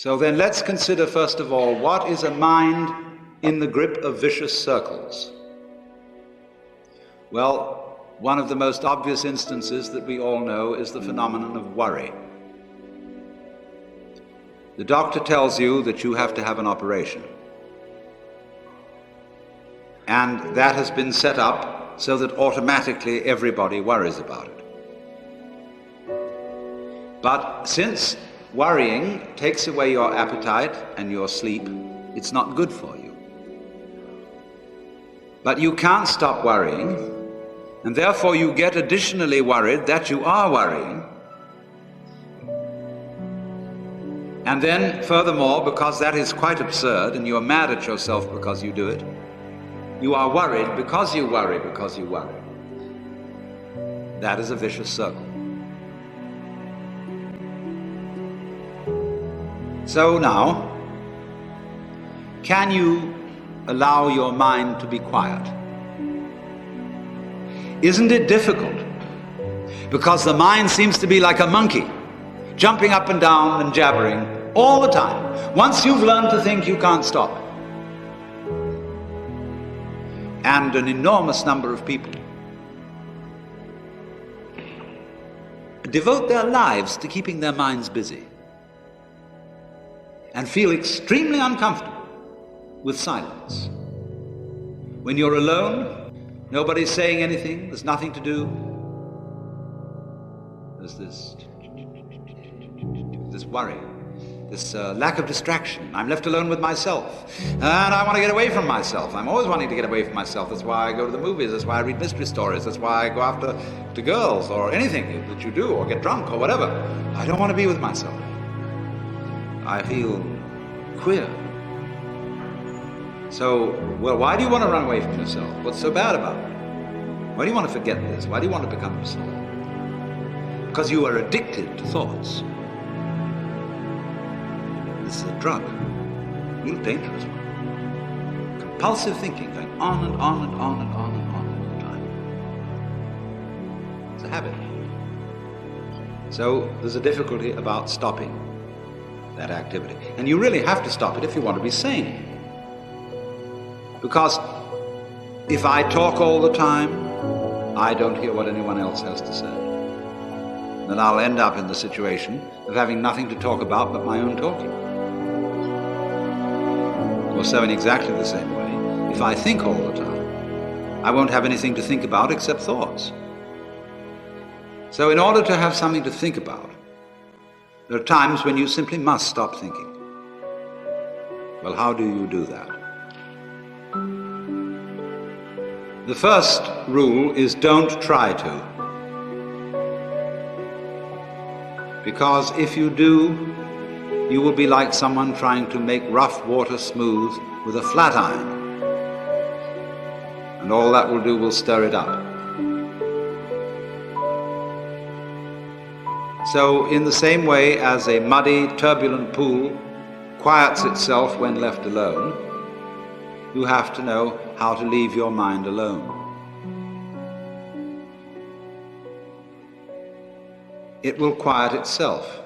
So then let's consider first of all, what is a mind in the grip of vicious circles? Well, one of the most obvious instances that we all know is the phenomenon of worry. The doctor tells you that you have to have an operation. And that has been set up so that automatically everybody worries about it. But since worrying takes away your appetite and your sleep, it's not good for you. But you can't stop worrying, and therefore you get additionally worried that you are worrying. And then, furthermore, because that is quite absurd and you're mad at yourself because you do it, you are worried because you worry because you worry. That is a vicious circle. So now, can you allow your mind to be quiet? Isn't it difficult? Because the mind seems to be like a monkey, jumping up and down and jabbering all the time. Once you've learned to think, you can't stop. And an enormous number of people devote their lives to keeping their minds busy and feel extremely uncomfortable with silence. When you're alone, nobody's saying anything, there's nothing to do. There's this worry, this lack of distraction. I'm left alone with myself, and I want to get away from myself. I'm always wanting to get away from myself. That's why I go to the movies, that's why I read mystery stories, that's why I go after girls or anything that you do, or get drunk or whatever. I don't want to be with myself. I feel queer. So, well, why do you want to run away from yourself? What's so bad about it? Why do you want to forget this? Why do you want to become absorbed? Because you are addicted to thoughts. This is a drug, a real dangerous one. Compulsive thinking, going on and on and on and on and on all the time. It's a habit. So there's a difficulty about stopping that activity. And you really have to stop it if you want to be sane. Because if I talk all the time, I don't hear what anyone else has to say. Then I'll end up in the situation of having nothing to talk about but my own talking. Or so in exactly the same way, if I think all the time, I won't have anything to think about except thoughts. So in order to have something to think about, there are times when you simply must stop thinking. Well, how do you do that? The first rule is don't try to. Because if you do, you will be like someone trying to make rough water smooth with a flat iron. And all that will do will stir it up. So in the same way as a muddy, turbulent pool quiets itself when left alone, you have to know how to leave your mind alone. It will quiet itself.